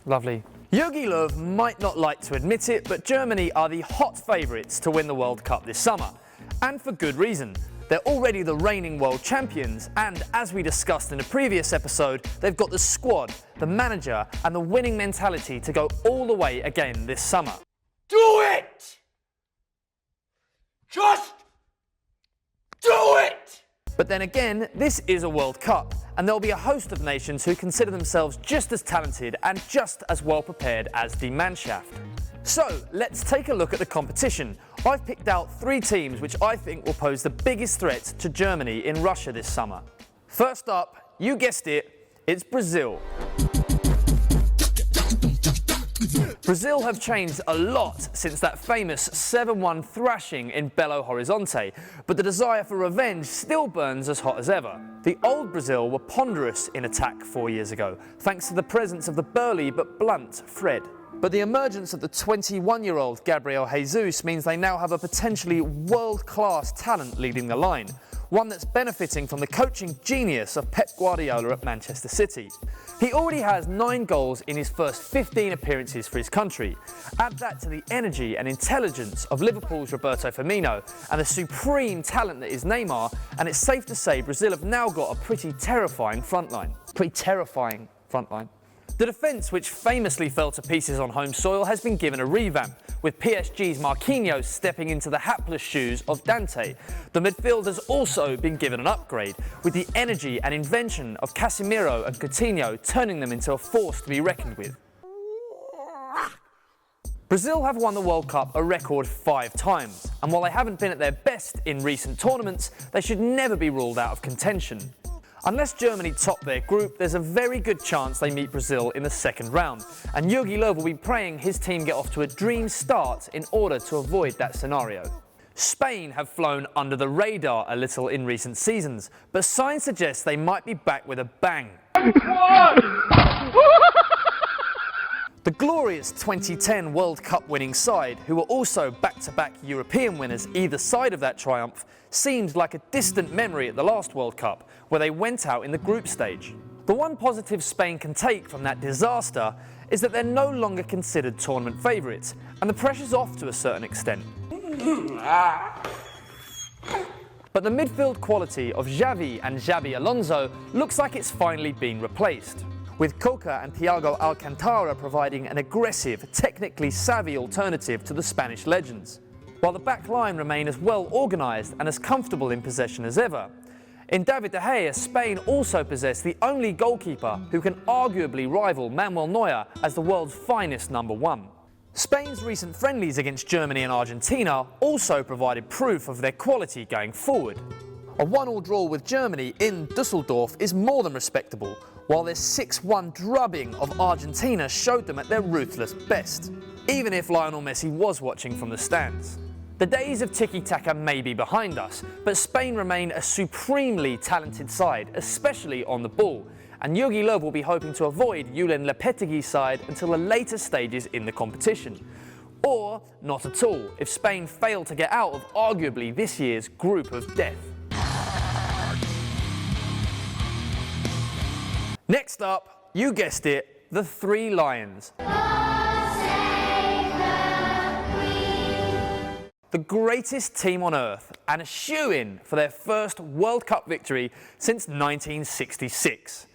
Lovely. Jogi Löw might not like to admit it, but Germany are the hot favourites to win the World Cup this summer. And for good reason. They're already the reigning world champions, and as we discussed in a previous episode, they've got the squad, the manager, and the winning mentality to go all the way again this summer. Do it! Just do it! But then again, this is a World Cup, and there'll be a host of nations who consider themselves just as talented and just as well prepared as Die Mannschaft. So, let's take a look at the competition. I've picked out 3 teams which I think will pose the biggest threat to Germany in Russia this summer. First up, you guessed it, it's Brazil. Brazil have changed a lot since that famous 7-1 thrashing in Belo Horizonte, but the desire for revenge still burns as hot as ever. The old Brazil were ponderous in attack 4 years ago, thanks to the presence of the burly but blunt Fred. But the emergence of the 21-year-old Gabriel Jesus means they now have a potentially world-class talent leading the line, one that's benefiting from the coaching genius of Pep Guardiola at Manchester City. He already has 9 goals in his first 15 appearances for his country. Add that to the energy and intelligence of Liverpool's Roberto Firmino and the supreme talent that is Neymar, and it's safe to say Brazil have now got a pretty terrifying frontline. The defence, which famously fell to pieces on home soil, has been given a revamp, with PSG's Marquinhos stepping into the hapless shoes of Dante. The midfield has also been given an upgrade, with the energy and invention of Casemiro and Coutinho turning them into a force to be reckoned with. Brazil have won the World Cup a record 5 times, and while they haven't been at their best in recent tournaments, they should never be ruled out of contention. Unless Germany top their group, there's a very good chance they meet Brazil in the second round, and Jogi Löw will be praying his team get off to a dream start in order to avoid that scenario. Spain have flown under the radar a little in recent seasons, but signs suggest they might be back with a bang. The glorious 2010 World Cup winning side, who were also back-to-back European winners either side of that triumph, seemed like a distant memory at the last World Cup, where they went out in the group stage. The one positive Spain can take from that disaster is that they're no longer considered tournament favourites, and the pressure's off to a certain extent. But the midfield quality of Xavi and Xabi Alonso looks like it's finally been replaced, with Coca and Thiago Alcantara providing an aggressive, technically savvy alternative to the Spanish legends, while the back line remain as well organised and as comfortable in possession as ever. In David de Gea, Spain also possess the only goalkeeper who can arguably rival Manuel Neuer as the world's finest number 1. Spain's recent friendlies against Germany and Argentina also provided proof of their quality going forward. A 1-1 draw with Germany in Dusseldorf is more than respectable, while their 6-1 drubbing of Argentina showed them at their ruthless best, even if Lionel Messi was watching from the stands. The days of tiki-taka may be behind us, but Spain remain a supremely talented side, especially on the ball, and Jogi Löw will be hoping to avoid Julen Lopetegui's side until the later stages in the competition. Or not at all, if Spain fail to get out of arguably this year's group of death. Next up, you guessed it, the 3 Lions. The greatest team on earth, and a shoo-in for their first World Cup victory since 1966.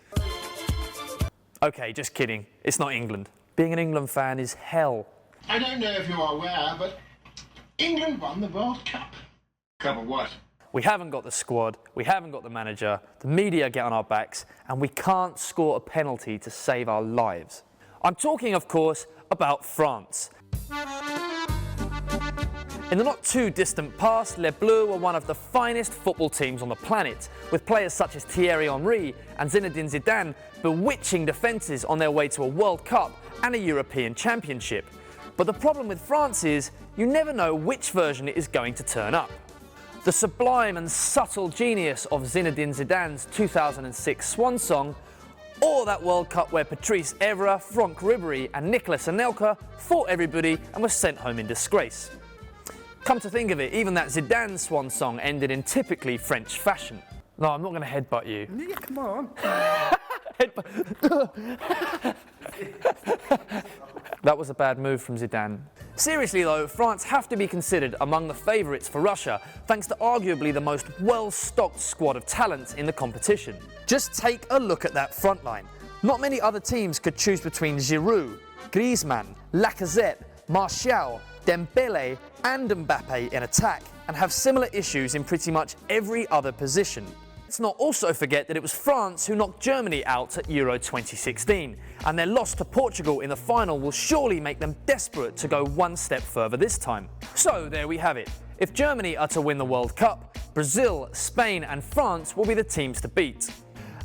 Okay, just kidding, it's not England. Being an England fan is hell. I don't know if you are aware, but England won the World Cup. Cup of what? We haven't got the squad, we haven't got the manager, the media get on our backs, and we can't score a penalty to save our lives. I'm talking, of course, about France. In the not too distant past, Les Bleus were one of the finest football teams on the planet, with players such as Thierry Henry and Zinedine Zidane bewitching defences on their way to a World Cup and a European Championship. But the problem with France is, you never know which version it is going to turn up. The sublime and subtle genius of Zinedine Zidane's 2006 swan song, or that World Cup where Patrice Evra, Franck Ribéry and Nicolas Anelka fought everybody and were sent home in disgrace. Come to think of it, even that Zidane swan song ended in typically French fashion. No, I'm not going to headbutt you. Yeah, come on. That was a bad move from Zidane. Seriously though, France have to be considered among the favourites for Russia, thanks to arguably the most well-stocked squad of talent in the competition. Just take a look at that front line. Not many other teams could choose between Giroud, Griezmann, Lacazette, Martial, Dembele and Mbappe in attack, and have similar issues in pretty much every other position. Let's not also forget that it was France who knocked Germany out at Euro 2016, and their loss to Portugal in the final will surely make them desperate to go one step further this time. So there we have it. If Germany are to win the World Cup, Brazil, Spain and France will be the teams to beat.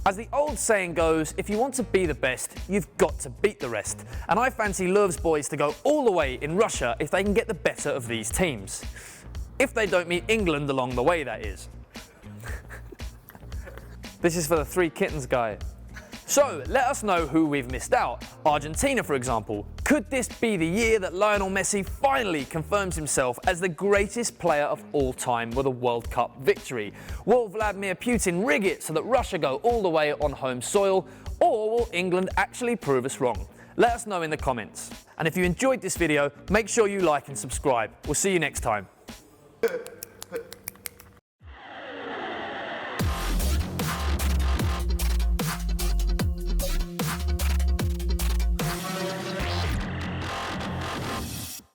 As the old saying goes, if you want to be the best, you've got to beat the rest. And I fancy Löw's boys to go all the way in Russia if they can get the better of these teams. If they don't meet England along the way, that is. This is for the three kittens guy. So, let us know who we've missed out. Argentina, for example. Could this be the year that Lionel Messi finally confirms himself as the greatest player of all time with a World Cup victory? Will Vladimir Putin rig it so that Russia go all the way on home soil? Or will England actually prove us wrong? Let us know in the comments. And if you enjoyed this video, make sure you like and subscribe. We'll see you next time.